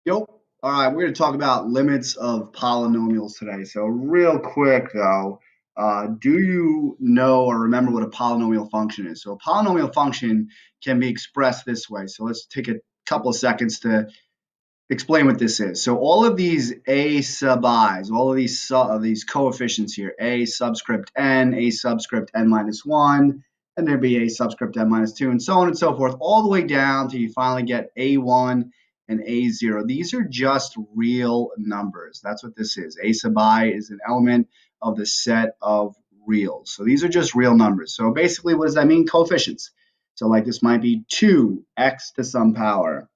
Yep. All right, we're going to talk about limits of polynomials today. So, real quick though, do you know or remember what a polynomial function is? So, a polynomial function can be expressed this way. So, let's take a couple of seconds to explain what this is. So, all of these a sub i's, all of these coefficients here, a subscript n minus 1, and there'd be a subscript n minus 2, and so on and so forth, all the way down till you finally get a1 and a0. These are just real numbers. That's what this is. A sub I is an element of the set of reals. So these are just real numbers. So basically, what does that mean? Coefficients. So like this might be 2x to some power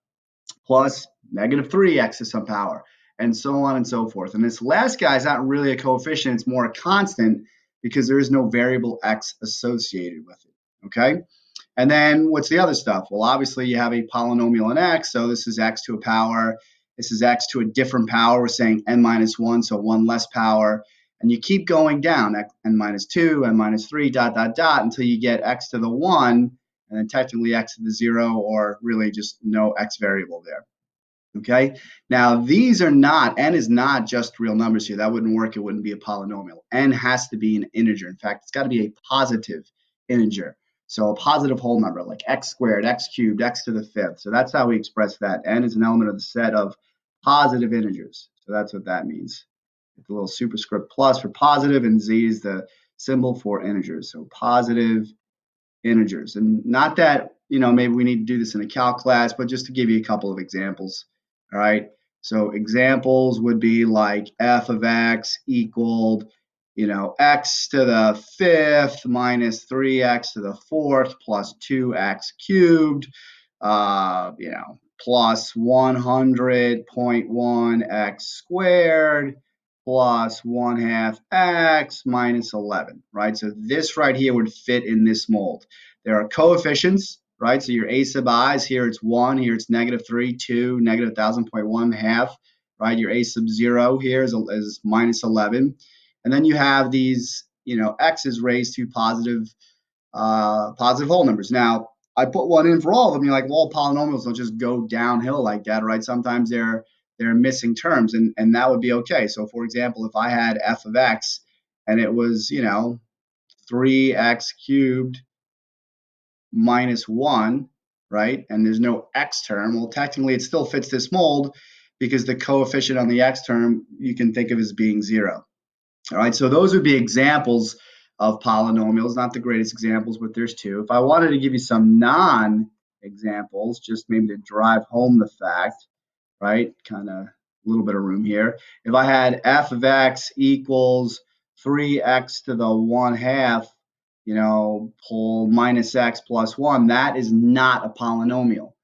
plus negative 3x to some power, and so on and so forth. And this last guy is not really a coefficient, it's more a constant because there is no variable x associated with it. Okay? And then what's the other stuff? Well, obviously you have a polynomial in x, so this is x to a power. This is x to a different power. We're saying n minus 1, so 1 less power. And you keep going down, n minus 2, n minus 3, dot, dot, dot, until you get x to the 1, and then technically x to the 0, or really just no x variable there. Okay, now these are not, n is not just real numbers here. That wouldn't work. It wouldn't be a polynomial. N has to be an integer. In fact, it's got to be a positive integer. So a positive whole number like x squared, x cubed, x to the fifth. So that's how we express that. N is an element of the set of positive integers. So that's what that means. It's a little superscript plus for positive, and z is the symbol for integers. So positive integers. And not that, maybe we need to do this in a calc class, but just to give you a couple of examples. All right. So examples would be like f of x equaled, x to the fifth minus 3x to the fourth plus 2x cubed, plus 100.1x squared plus 1/2 x minus 11, right? So this right here would fit in this mold. There are coefficients, right? So your a sub i's, here it's 1, here it's negative 3, 2, negative 1,000.1 half, right? Your a sub 0 here is minus 11. And then you have these, x's raised to positive whole numbers. Now, I put one in for all of them. You're like, well, polynomials don't just go downhill like that, right? Sometimes they're missing terms, and that would be okay. So, for example, if I had f of x and it was, 3x cubed minus 1, right? And there's no x term. Well, technically, it still fits this mold because the coefficient on the x term you can think of as being 0. All right, so those would be examples of polynomials, not the greatest examples, but there's two. If I wanted to give you some non-examples, just maybe to drive home the fact, right, kind of a little bit of room here. If I had f of x equals 3x to the 1/2, pull minus x plus 1, that is not a polynomial,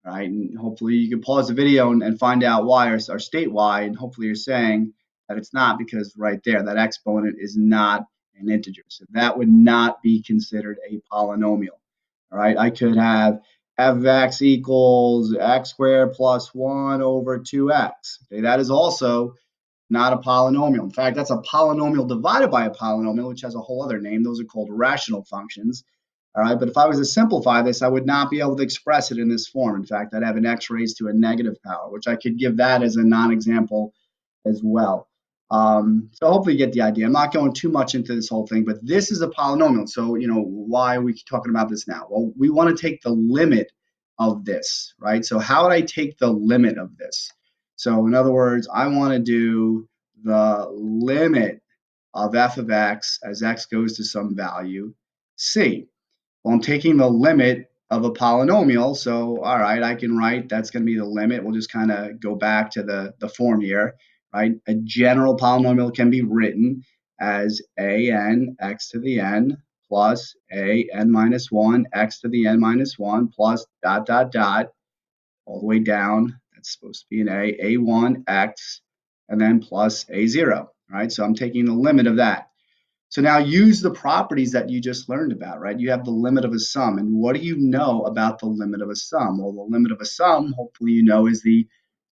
right? And hopefully you can pause the video and find out why, or state why, and hopefully you're saying that it's not, because right there, that exponent is not an integer. So that would not be considered a polynomial. All right, I could have f of x equals x squared plus 1 over 2x. Okay, that is also not a polynomial. In fact, that's a polynomial divided by a polynomial, which has a whole other name. Those are called rational functions. All right, but if I was to simplify this, I would not be able to express it in this form. In fact, I'd have an x raised to a negative power, which I could give that as a non-example as well. So hopefully you get the idea. I'm not going too much into this whole thing, but this is a polynomial. So, why are we talking about this now? Well, we want to take the limit of this, right? So how would I take the limit of this? So in other words, I want to do the limit of f of x as x goes to some value c. Well, I'm taking the limit of a polynomial, so all right, I can write that's going to be the limit. We'll just kind of go back to the form here, right? A general polynomial can be written as an x to the n plus a n minus 1 x to the n minus 1 plus dot, dot, dot, all the way down. That's supposed to be an a1 x, and then plus a0, right? So I'm taking the limit of that. So now use the properties that you just learned about, right? You have the limit of a sum. And what do you know about the limit of a sum? Well, the limit of a sum, hopefully you know, is the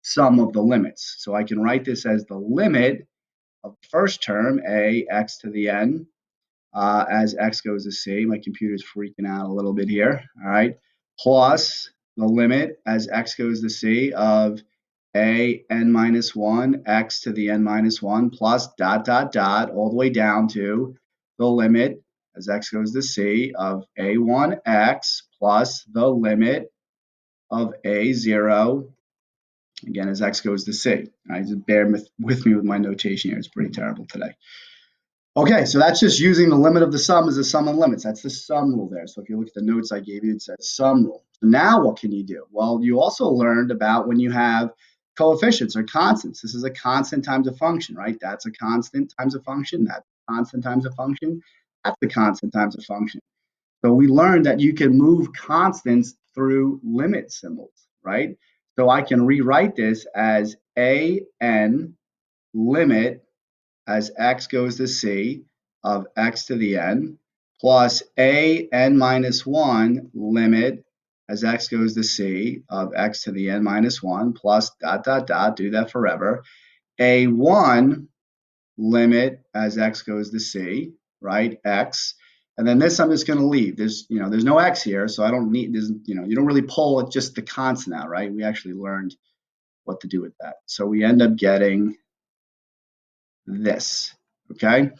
sum of the limits. So I can write this as the limit of the first term, a x to the n, as x goes to c. My computer's freaking out a little bit here, all right? Plus the limit as x goes to c of a n minus 1 x to the n minus 1 plus dot, dot, dot, all the way down to the limit as x goes to c of a1x plus the limit of a0, again, as x goes to c. All right, just bear with me with my notation here. It's pretty terrible today. Okay, so that's just using the limit of the sum as the sum of limits. That's the sum rule there. So if you look at the notes I gave you, it says sum rule. So now what can you do? Well, you also learned about when you have coefficients or constants. This is a constant times a function, right? That's a constant times a function. That's a constant times a function. That's a constant times a function. So we learned that you can move constants through limit symbols, right? So I can rewrite this as an limit as x goes to c of x to the n plus a n minus 1 limit as x goes to c of x to the n minus 1 plus dot, dot, dot, do that forever, a1 limit as x goes to c, right, x. And then this I'm just going to leave. There's no x here, so I don't need this. You don't really pull it, just the constant out, right? We actually learned what to do with that. So we end up getting this, okay?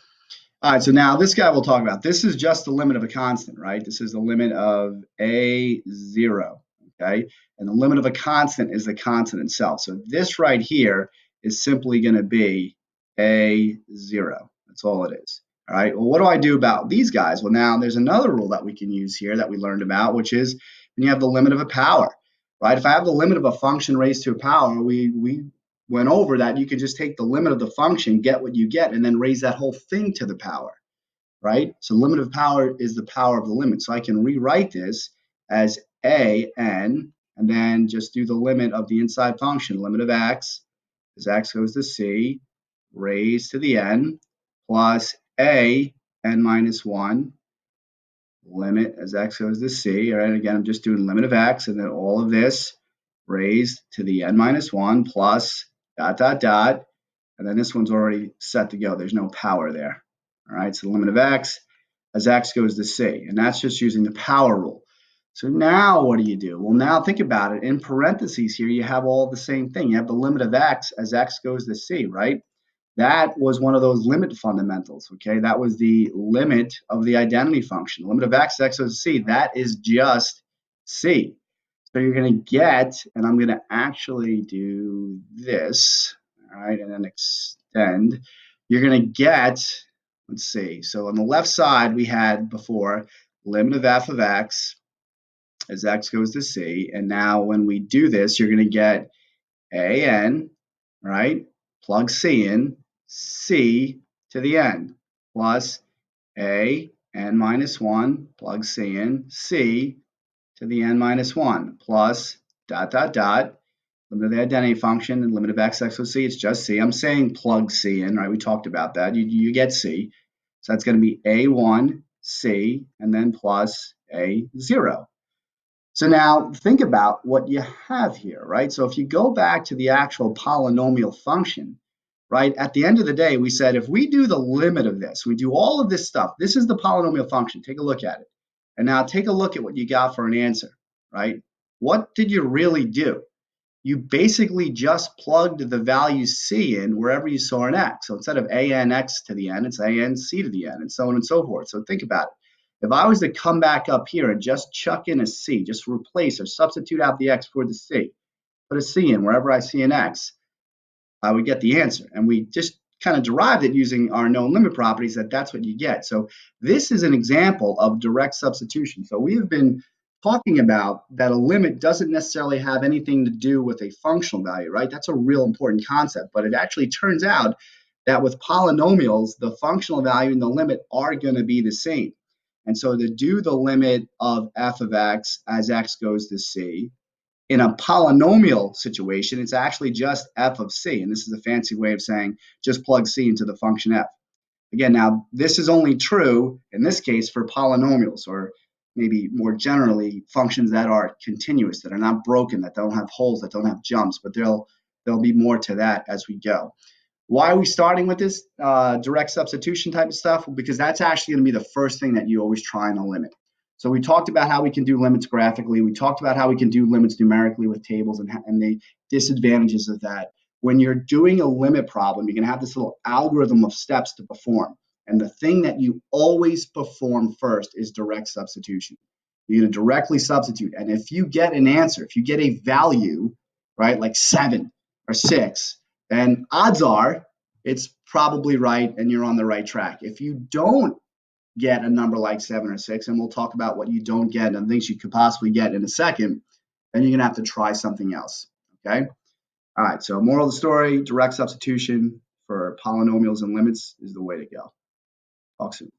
All right, so now this guy we'll talk about. This is just the limit of a constant, right? This is the limit of a0, okay? And the limit of a constant is the constant itself. So this right here is simply going to be a0. That's all it is. All right, well, what do I do about these guys? Well, now there's another rule that we can use here that we learned about, which is when you have the limit of a power, right? If I have the limit of a function raised to a power, we went over that you could just take the limit of the function, get what you get, and then raise that whole thing to the power, right? So limit of power is the power of the limit. So I can rewrite this as an, and then just do the limit of the inside function, limit of x, as x goes to c, raised to the n, plus a n minus 1, limit as x goes to c. All right, again, I'm just doing limit of x, and then all of this raised to the n minus 1 plus dot, dot, dot, and then this one's already set to go. There's no power there. All right, so the limit of x as x goes to c, and that's just using the power rule. So now what do you do? Well, now think about it. In parentheses here, you have all the same thing. You have the limit of x as x goes to c, right? That was one of those limit fundamentals, okay? That was the limit of the identity function. Limit of x goes to c, that is just c. So you're going to get, and I'm going to actually do this, all right, and then extend. You're going to get, let's see, so on the left side we had before limit of f of x as x goes to c, and now when we do this, you're going to get an, right, plug c in, c to the n, plus a n minus 1, plug c in, c to the n minus 1, plus dot, dot, dot, limit of the identity function, and limit of x goes to c, it's just c. I'm saying plug c in, right? We talked about that. You get c. So that's going to be a1, c, and then plus a0. So now think about what you have here, right? So if you go back to the actual polynomial function, right, at the end of the day, we said if we do the limit of this, we do all of this stuff, this is the polynomial function. Take a look at it. And now take a look at what you got for an answer, right? What did you really do? You basically just plugged the value c in wherever you saw an x. So instead of anx to the n, it's anc to the n, and so on and so forth. So think about it. If I was to come back up here and just chuck in a c, just replace or substitute out the x for the c, put a c in wherever I see an x, I would get the answer. And we just kind of derived it using our known limit properties that's what you get. So this is an example of direct substitution. So we have been talking about that a limit doesn't necessarily have anything to do with a functional value, right? That's a real important concept, but it actually turns out that with polynomials, the functional value and the limit are going to be the same. And so to do the limit of f of x as x goes to c, in a polynomial situation, it's actually just f of c. And this is a fancy way of saying just plug c into the function f. Again, now this is only true in this case for polynomials, or maybe more generally functions that are continuous, that are not broken, that don't have holes, that don't have jumps, but there'll be more to that as we go. Why are we starting with this direct substitution type of stuff? Well, because that's actually going to be the first thing that you always try and limit. So we talked about how we can do limits graphically. We talked about how we can do limits numerically with tables and the disadvantages of that. When you're doing a limit problem, you're going to have this little algorithm of steps to perform. And the thing that you always perform first is direct substitution. You're going to directly substitute. And if you get an answer, if you get a value, right, like 7 or 6, then odds are it's probably right and you're on the right track. If you don't get a number like 7 or 6, and we'll talk about what you don't get and things you could possibly get in a second, then you're going to have to try something else. Okay? All right, so moral of the story, direct substitution for polynomials and limits is the way to go. Talk soon.